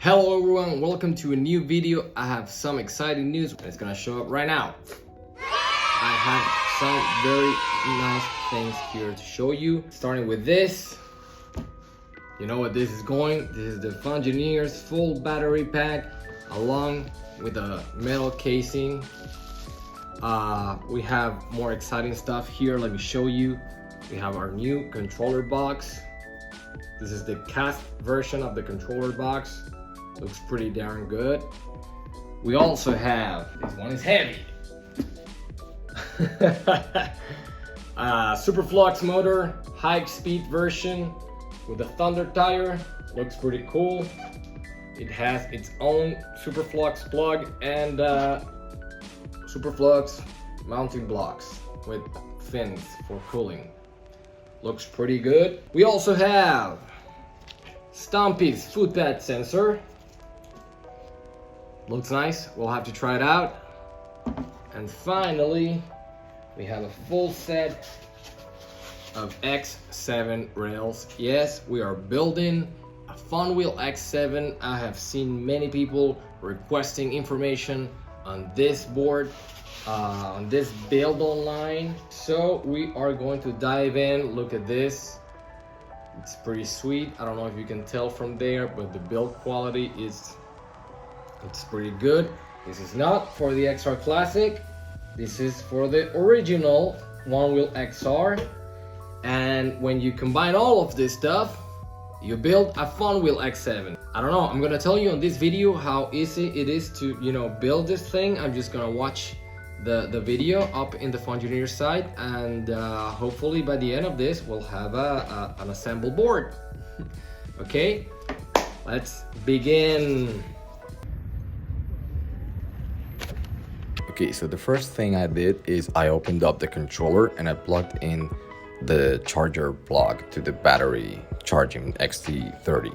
Hello everyone, welcome to a new video. I have some exciting news and it's gonna show up right now. I have some very nice things here to show you. Starting with this. You know what this is going? This is the Fungineer's full battery pack along with a metal casing. We have more exciting stuff here. Let me show you. We have our new controller box. This is the cast version of the controller box. Looks pretty darn good. We also have, this one is heavy. Superflux motor, high speed version with a thunder tire. Looks pretty cool. It has its own Superflux plug and Superflux mounting blocks with fins for cooling. Looks pretty good. We also have Stompy's foot pad sensor. Looks nice. We'll have to try it out. And finally, we have a full set of X7 rails. Yes, we are building a Funwheel X7. I have seen many people requesting information on this board, on this build online. So we are going to dive in. Look at this. It's pretty sweet. I don't know if you can tell from there, but the build quality it's pretty good. This is not for the XR Classic. This is for the original Onewheel XR. And when you combine all of this stuff, you build a Funwheel X7. I don't know, I'm gonna tell you on this video how easy it is to, build this thing. I'm just gonna watch the video up in the Fungineer side, and hopefully by the end of this, we'll have an assembled board. Okay, let's begin. Okay, so the first thing I did is I opened up the controller and I plugged in the charger plug to the battery charging XT30.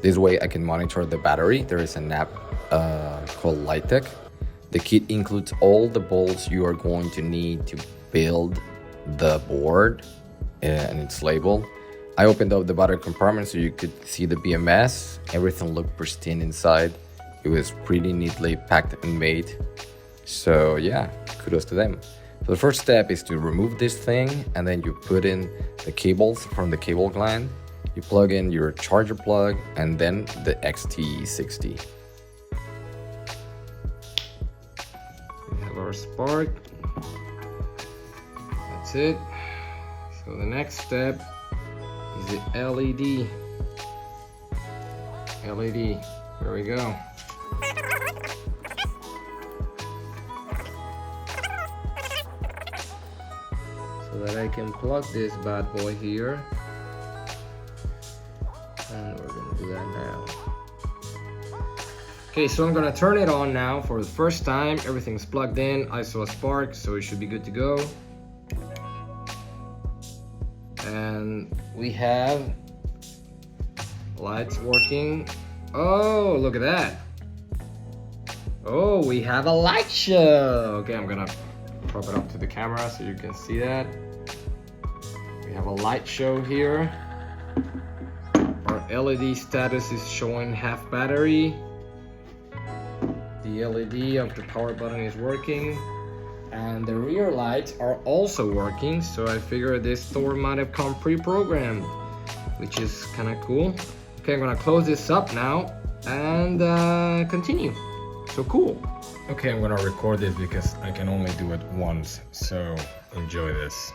This way I can monitor the battery. There is an app called Lightech. The kit includes all the bolts you are going to need to build the board and its label. I opened up the battery compartment so you could see the BMS. Everything looked pristine inside. It was pretty neatly packed and made. So yeah, kudos to them. So the first step is to remove this thing, and then you put in the cables from the cable gland. You plug in your charger plug and then the XT60. We have our spark. That's it. So the next step is the LED. LED, there we go. So that I can plug this bad boy here, and we're gonna do that now. Okay, so I'm gonna turn it on now for the first time. Everything's plugged in. I saw a spark, so it should be good to go. And we have lights working. Oh, look at that. Oh, we have a light show. Okay, I'm gonna prop it up to the camera so you can see that. We have a light show here. Our LED status is showing half battery. The LED of the power button is working. And the rear lights are also working. So I figure this Thor might have come pre-programmed, which is kind of cool. Okay, I'm gonna close this up now and continue. So cool. Okay, I'm gonna record this because I can only do it once, so enjoy this.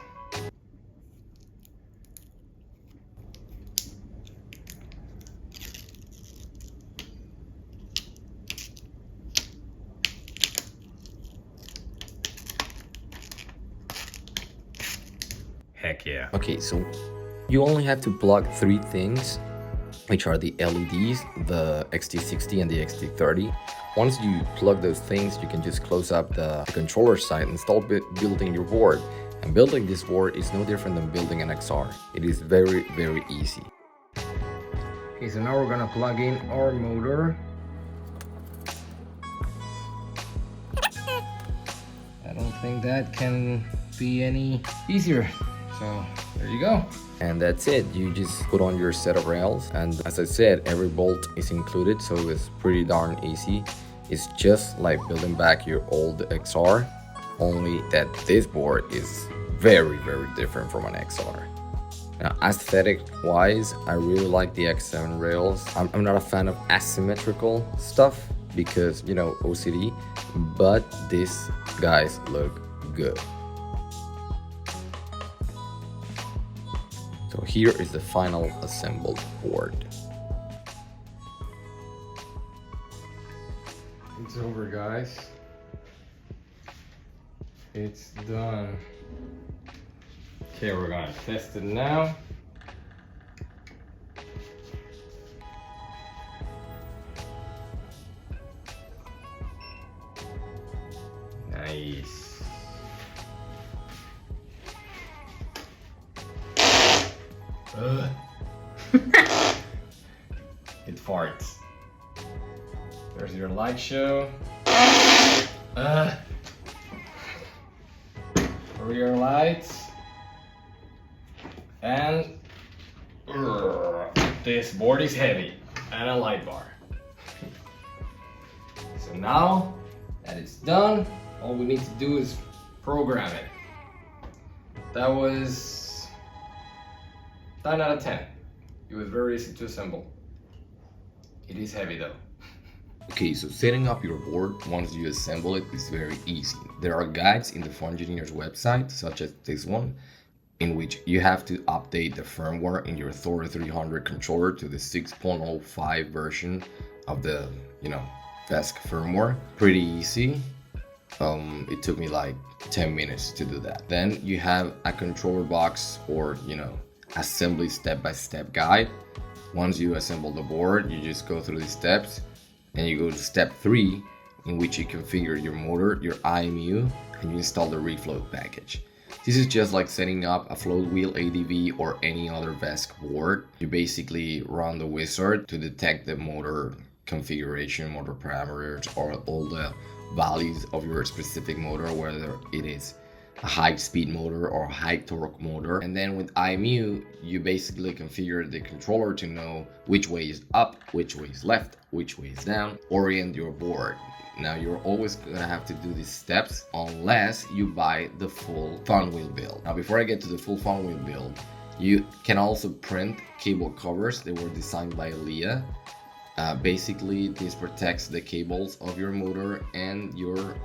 Heck yeah. Okay, so you only have to plug 3 things, which are the LEDs, the XT60 and the XT30. Once you plug those things, you can just close up the controller side and start building your board. And building this board is no different than building an XR. It is very, very easy. Okay, so now we're gonna plug in our motor. I don't think that can be any easier. So there you go. And that's it. You just put on your set of rails, and as I said, every bolt is included, so it's pretty darn easy. It's just like building back your old XR, only that this board is very different from an XR. Now, aesthetic wise, I really like the X7 rails. I'm not a fan of asymmetrical stuff because, you know, OCD, but these guys look good. So here is the final assembled board. It's over, guys. It's done. Okay, we're gonna test it now. Nice. It farts. There's your light show. Rear lights. And this board is heavy. And a light bar. So now that it's done, all we need to do is program it. That was 9 out of 10. It was very easy to assemble. It is heavy though. Okay, so setting up your board once you assemble it is very easy. There are guides in the Fungineer's website, such as this one, in which you have to update the firmware in your Thor 300 controller to the 6.05 version of the, you know, VESC firmware. Pretty easy. It took me like 10 minutes to do that. Then you have a controller box or, you know, assembly step-by-step guide. Once you assemble the board, you just go through the steps and you go to step 3, in which you configure your motor, your IMU, and you install the refloat package. This is just like setting up a float wheel ADV or any other VESC board. You basically run the wizard to detect the motor configuration, motor parameters, or all the values of your specific motor, whether it is a high speed motor or a high torque motor. And then with IMU, you basically configure the controller to know which way is up, which way is left, which way is down, orient your board. Now you're always gonna have to do these steps unless you buy the full Funwheel build. Now before I get to the full Funwheel build, you can also print cable covers. They were designed by Leah. Basically, this protects the cables of your motor and your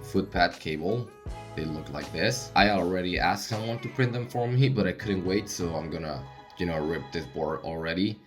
footpad cable. They look like this. I already asked someone to print them for me, but I couldn't wait, so I'm gonna, you know, rip this board already.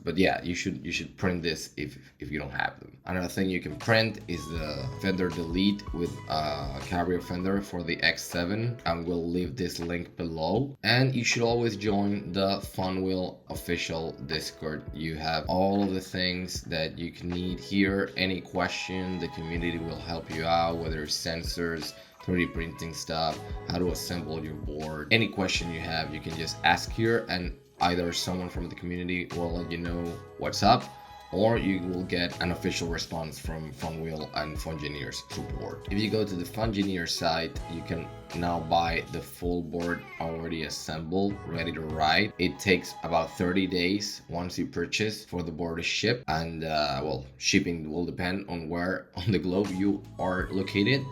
But yeah, you should print this if you don't have them. Another thing you can print is the fender delete with a carrier fender for the X7, and we'll leave this link below. And you should always join the Funwheel official Discord. You have all of the things that you can need here. Any question, the community will help you out, whether it's sensors, 3D printing stuff, how to assemble your board. Any question you have, you can just ask here, and either someone from the community will let you know what's up, or you will get an official response from Funwheel and Fungineer's support. If you go to the Fungineer site, you can now buy the full board already assembled, ready to ride. It takes about 30 days once you purchase for the board to ship, and well, shipping will depend on where on the globe you are located.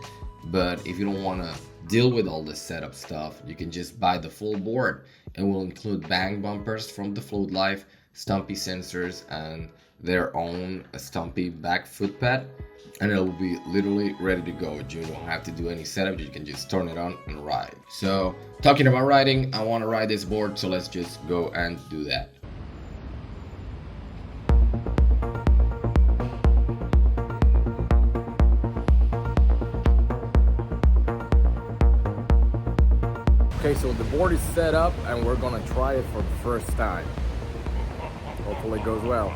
But if you don't want to deal with all the setup stuff, you can just buy the full board. It will include bang bumpers from the Float Life, Stumpy sensors, and their own Stumpy back footpad, and it will be literally ready to go. You don't have to do any setup, you can just turn it on and ride. So talking about riding, I want to ride this board, so let's just go and do that. Okay, so the board is set up and we're gonna try it for the first time. Hopefully it goes well.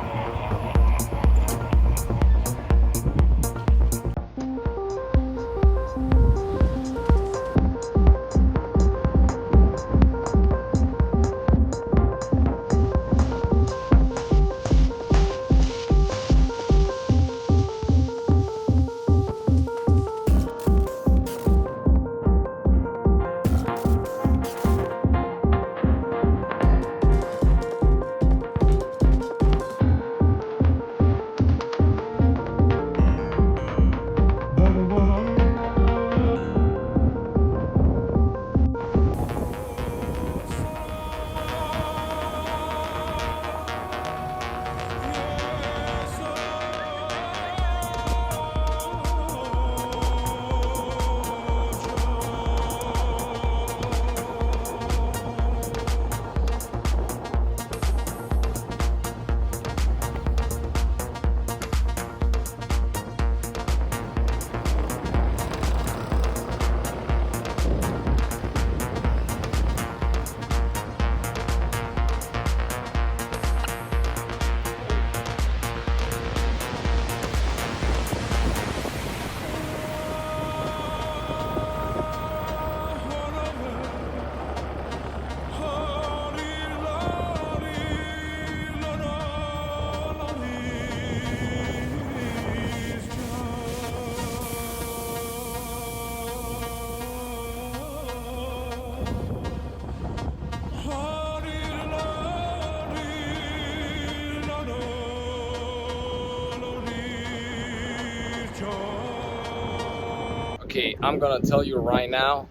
Okay, I'm gonna tell you right now,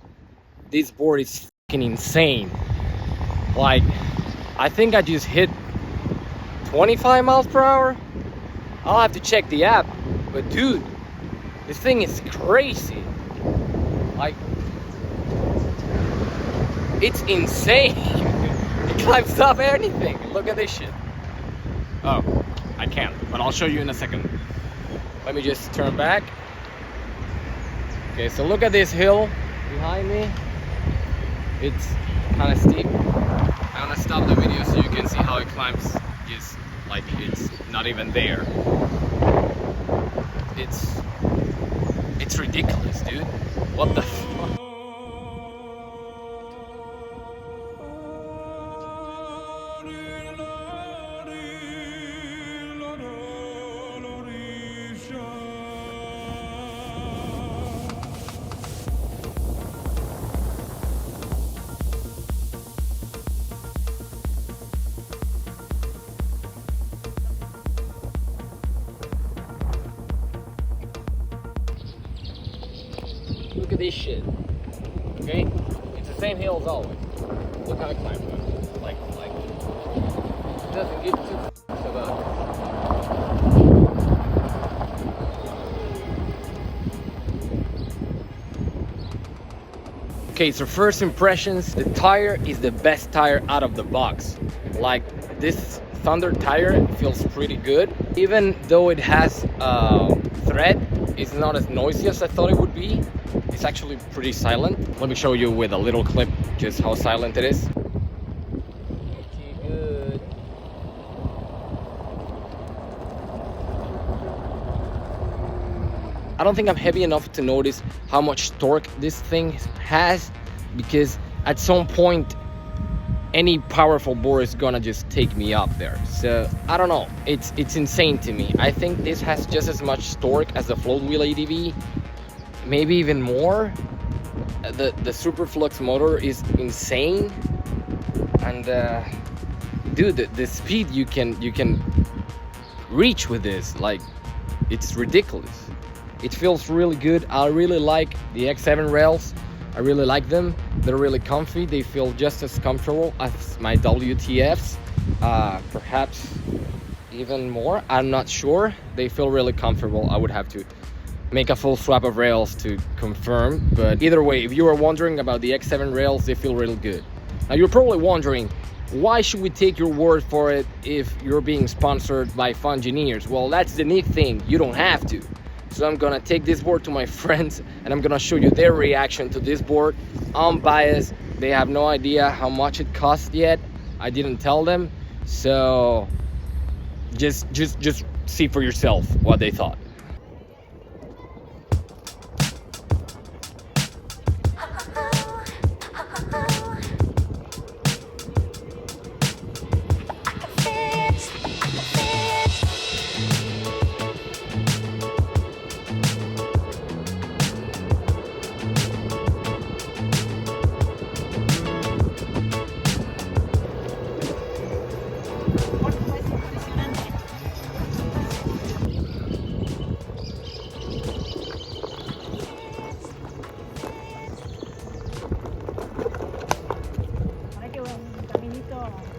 this board is fucking insane. Like, I think I just hit 25 miles per hour. I'll have to check the app, but dude, this thing is crazy. Like, it's insane. It climbs up anything. Look at this shit. Oh, I can't, but I'll show you in a second. Let me just turn back. Okay, so look at this hill behind me. It's kind of steep. I'm gonna stop the video so you can see how it climbs. Just like it's not even there. It's ridiculous, dude. What the fuck? Look at this shit. Okay? It's the same hill as always. Look how it climbs up. Like, it doesn't get too f***ed about. Okay, so first impressions, the tire is the best tire out of the box. Like, this Thunder tire feels pretty good. Even though it has thread, it's not as noisy as I thought it would be. It's actually pretty silent. Let me show you with a little clip just how silent it is. Pretty good. I don't think I'm heavy enough to notice how much torque this thing has, because at some point any powerful board is gonna just take me up there. So I don't know, it's insane to me. I think this has just as much torque as the float wheel ADV, maybe even more. The Superflux motor is insane, and dude, the speed you can reach with this, like, it's ridiculous. It feels really good. I really like the X7 rails. I really like them. They're really comfy. They feel just as comfortable as my WTFs, perhaps even more. I'm not sure. They feel really comfortable. I would have to make a full swap of rails to confirm, but either way, if you were wondering about the X7 rails, they feel really good. Now you're probably wondering, why should we take your word for it if you're being sponsored by Fungineers? Well, that's the neat thing, you don't have to. So I'm gonna take this board to my friends and I'm gonna show you their reaction to this board. Unbiased, they have no idea how much it cost yet. I didn't tell them, so just see for yourself what they thought.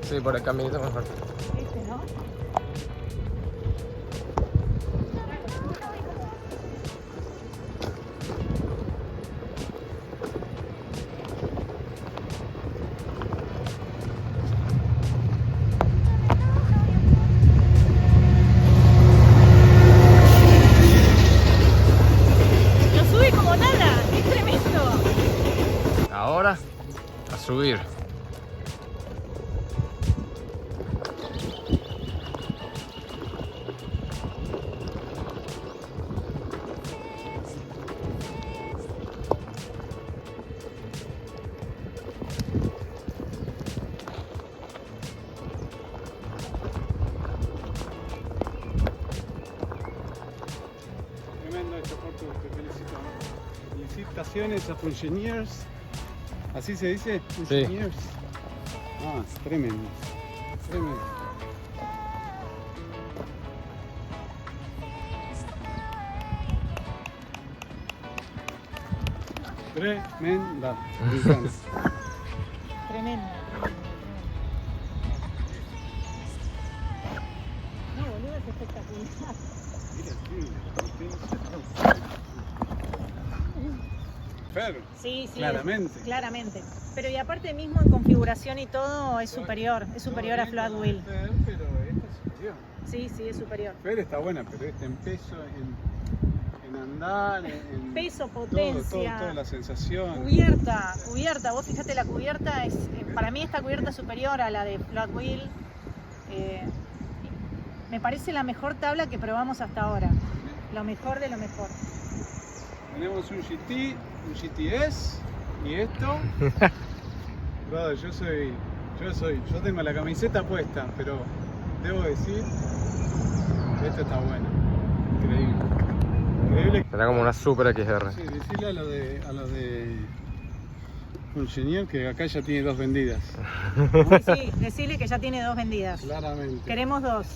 Sí, por el caminito mejor. Este, ¿no? Lo sube como nada, es tremendo. Ahora, a subir. Tremendo esto, Portu, te felicito. Felicitaciones a Fungineers. ¿Así se dice? Fungineers. Ah, es tremendo. Tremendo. Tremenda. Me encanta. Tremendo. No, boludo, es espectacular. Fer, Sí, sí. claramente. Claramente. Pero y aparte mismo en configuración y todo es superior a Funwheel. Fer, pero esta es superior. Sí, sí, es superior. Fer está buena, pero esta en peso, en andar, en Peso, potencia. toda la sensación. Cubierta. Vos fijate, la cubierta es, para mí esta cubierta es superior a la de Funwheel. Me parece la mejor tabla que probamos hasta ahora. Lo mejor de lo mejor. Tenemos un GT, un GTS y esto. Brother, yo tengo la camiseta puesta, pero debo decir, esto está bueno. Increíble. Será como una Super XR. Sí, decirle a los de Fungineer que acá ya tiene 2 vendidas. Sí, decirle que ya tiene 2 vendidas. Claramente. Queremos 2.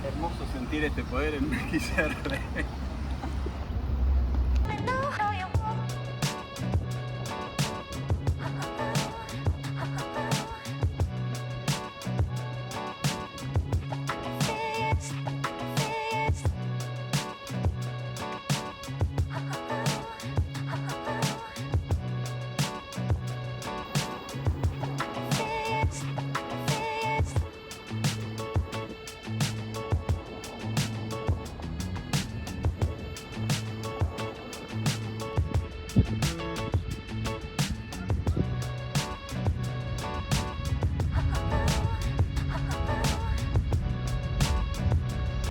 Hermoso sentir este poder en un XR.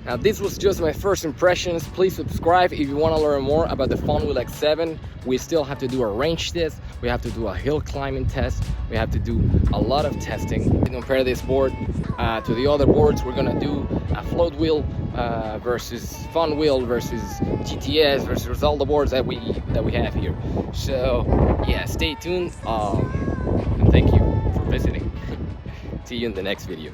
Now this was just my first impressions. Please subscribe if you want to learn more about the Funwheel X7. We still have to do a range test. We have to do a hill climbing test. We have to do a lot of testing. To compare this board to the other boards, we're gonna do a float wheel versus Funwheel versus GTS versus all the boards that we have here. So yeah, stay tuned. And thank you for visiting. See you in the next video.